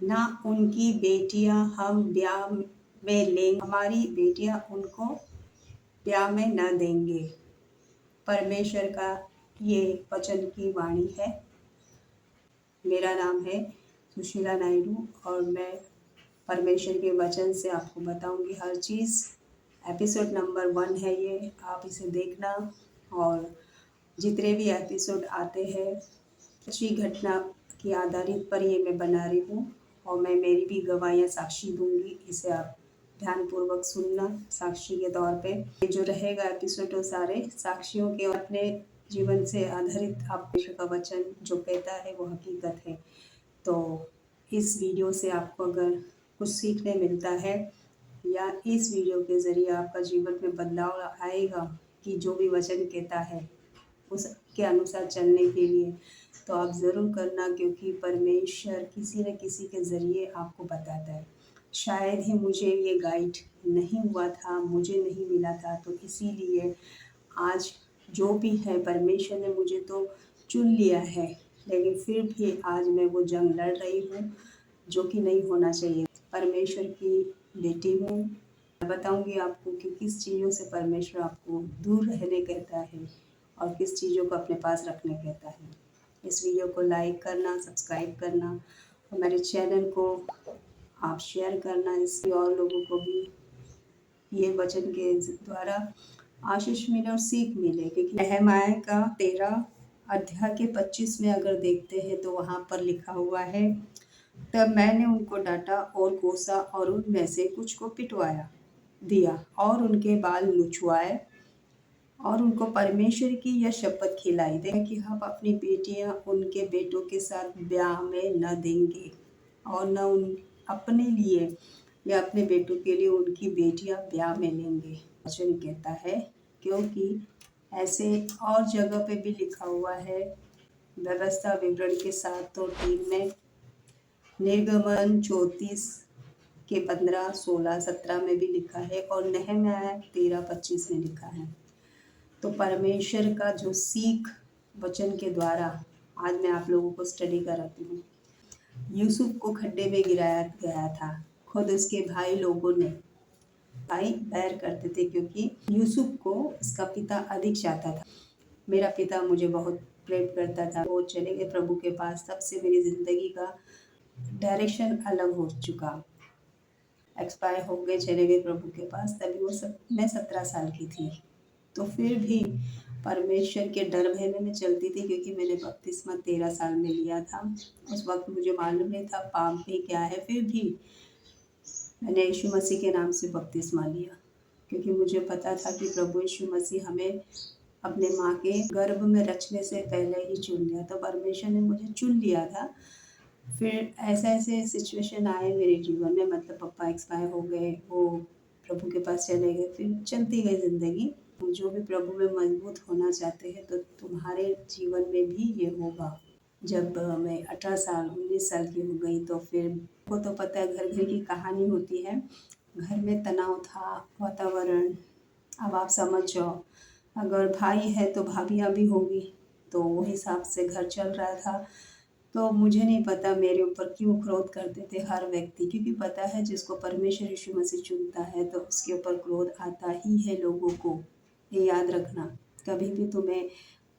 ना उनकी बेटियां हम ब्याह में लेंगे, हमारी बेटियां उनको ब्याह में न देंगे। परमेश्वर का ये वचन की वाणी है। मेरा नाम है सुशीला नायडू और मैं परमेश्वर के वचन से आपको बताऊंगी हर चीज़। एपिसोड नंबर 1 है ये, आप इसे देखना। और जितने भी एपिसोड आते हैं सच्ची घटना की आधारित पर ये मैं बना रही हूँ और मैं मेरी भी गवाहियाँ साक्षी दूंगी। इसे आप ध्यानपूर्वक सुनना साक्षी के तौर पे। ये जो रहेगा एपिसोड वो सारे साक्षियों के और अपने जीवन से आधारित आप परमेश्वर का वचन जो कहता है वो हकीकत है। तो इस वीडियो से आपको अगर कुछ सीखने मिलता है या इस वीडियो के ज़रिए आपका जीवन में बदलाव आएगा कि जो भी वचन कहता है उसके अनुसार चलने के लिए, तो आप ज़रूर करना, क्योंकि परमेश्वर किसी न किसी के ज़रिए आपको बताता है। शायद ही मुझे ये गाइड नहीं हुआ था, मुझे नहीं मिला था, तो इसीलिए आज जो भी है परमेश्वर ने मुझे तो चुन लिया है, लेकिन फिर भी आज मैं वो जंग लड़ रही हूँ जो कि नहीं होना चाहिए। परमेश्वर की बेटी हूँ। मैं बताऊँगी आपको कि किस चीज़ों से परमेश्वर आपको दूर रहने कहता है और किस चीज़ों को अपने पास रखने कहता है। इस वीडियो को लाइक करना, सब्सक्राइब करना और मेरे चैनल को आप शेयर करना, इससे और लोगों को भी ये वचन के द्वारा आशीष मिले और सीख मिले। क्योंकि नहमीया का 13 अध्याय के 25 में अगर देखते हैं तो वहाँ पर लिखा हुआ है, तब मैंने उनको डांटा और कोसा और उनमें से कुछ को पिटवाया दिया और उनके बाल लुचवाए और उनको परमेश्वर की यह शपथ खिलाई दे कि हम अपनी बेटियां उनके बेटों के साथ ब्याह में न देंगे और न उन अपने लिए या अपने बेटों के लिए उनकी बेटियां ब्याह में लेंगे। वचन कहता है, क्योंकि ऐसे और जगह पे भी लिखा हुआ है व्यवस्था विवरण के 7 और 3 में, निर्गमन 34 के 15, 16, 17 में भी लिखा है और नहमीया 13, 25 में लिखा है। तो परमेश्वर का जो सीख वचन के द्वारा आज मैं आप लोगों को स्टडी कराती हूँ। यूसुफ को खड्डे में गिराया गया था, खुद उसके भाई लोगों ने भाई बैर करते थे क्योंकि यूसुफ को उसका पिता अधिक चाहता था। मेरा पिता मुझे बहुत प्रेम करता था, वो चले गए प्रभु के पास, तब से मेरी ज़िंदगी का डायरेक्शन अलग हो चुका। एक्सपायर हो गए, चले गए प्रभु के पास, तभी मैं 17 साल की थी। तो फिर भी परमेश्वर के डर भय में मैं चलती थी, क्योंकि मैंने बपतिस्मा 13 साल में लिया था। उस वक्त मुझे मालूम नहीं था पाप भी क्या है, फिर भी मैंने यीशु मसीह के नाम से बपतिस्मा लिया, क्योंकि मुझे पता था कि प्रभु यीशु मसीह हमें अपने माँ के गर्भ में रचने से पहले ही चुन लिया। तो परमेश्वर ने मुझे चुन लिया था। फिर ऐसे सिचुएशन आए मेरे जीवन में, मतलब पापा एक्सपायर हो गए, वो प्रभु के पास चले गए, फिर चलती गई ज़िंदगी। जो भी प्रभु में मजबूत होना चाहते हैं तो तुम्हारे जीवन में भी ये होगा। जब मैं 18 साल 19 साल की हो गई तो फिर को तो पता है घर घर की कहानी होती है। घर में तनाव था, वातावरण, अब आप समझ जाओ, अगर भाई है तो भाभियाँ भी होगी, तो वो हिसाब से घर चल रहा था। तो मुझे नहीं पता मेरे ऊपर क्यों क्रोध करते थे हर व्यक्ति, क्योंकि पता है जिसको परमेश्वर यीशु मसीह चुनता है तो उसके ऊपर क्रोध आता ही है लोगों को। ये याद रखना, कभी भी तुम्हें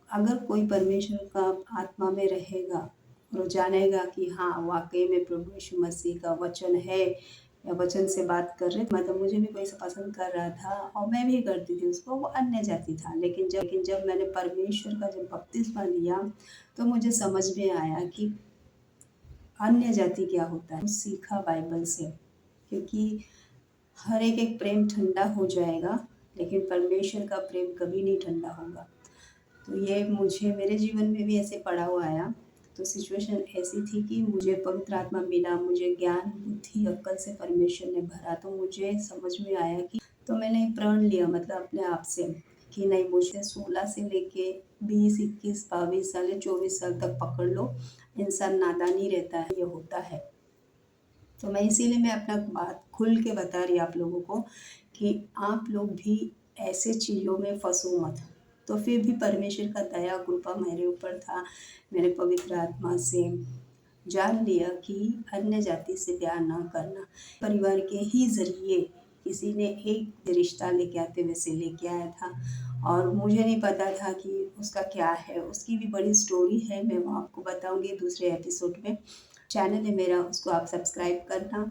अगर कोई परमेश्वर का आत्मा में रहेगा और वो जानेगा कि हाँ वाकई में प्रभु यीशु मसीह का वचन है या वचन से बात कर रहे, मतलब मुझे भी कोई पसंद कर रहा था और मैं भी करती थी उसको, वो अन्य जाति था। लेकिन जब मैंने परमेश्वर का जब बपतिस्मा लिया तो मुझे समझ में आया कि अन्य जाति क्या होता है। सीखा बाइबल से, क्योंकि हर एक प्रेम ठंडा हो जाएगा लेकिन परमेश्वर का प्रेम कभी नहीं ठंडा होगा। तो ये मुझे मेरे जीवन में भी ऐसे पड़ा हुआ आया। तो सिचुएशन ऐसी थी कि मुझे पवित्र आत्मा मिला, मुझे ज्ञान बुद्धि अक्ल से परमेश्वर ने भरा, तो मुझे समझ में आया कि तो मैंने प्रण लिया, मतलब अपने आप से कि नहीं, मुझे 16 से लेके 20, 21, 22 साल या 24 साल तक पकड़ लो, इंसान नादानी रहता है, ये होता है। तो मैं इसीलिए मैं अपना बात खुल के बता रही आप लोगों को कि आप लोग भी ऐसे चीज़ों में फंसो मत। तो फिर भी परमेश्वर का दया कृपा मेरे ऊपर था, मेरे पवित्र आत्मा से जान लिया कि अन्य जाति से ब्याह न करना। परिवार के ही ज़रिए किसी ने एक रिश्ता लेके आते वैसे लेके आया था और मुझे नहीं पता था कि उसका क्या है। उसकी भी बड़ी स्टोरी है, मैं वो आपको बताऊँगी दूसरे एपिसोड में। चैनल है मेरा, उसको आप सब्सक्राइब करना,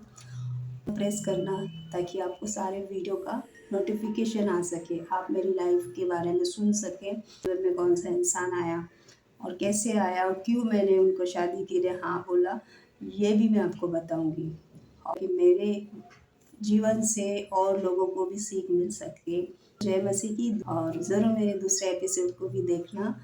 प्रेस करना ताकि आपको सारे वीडियो का नोटिफिकेशन आ सके, आप मेरी लाइफ के बारे में सुन सकें, जीवन में कौन सा इंसान आया और कैसे आया और क्यों मैंने उनको शादी के लिए हाँ बोला, ये भी मैं आपको बताऊंगी और कि मेरे जीवन से और लोगों को भी सीख मिल सके। जय मसीह की। और ज़रूर मेरे दूसरे एपिसोड को भी देखना।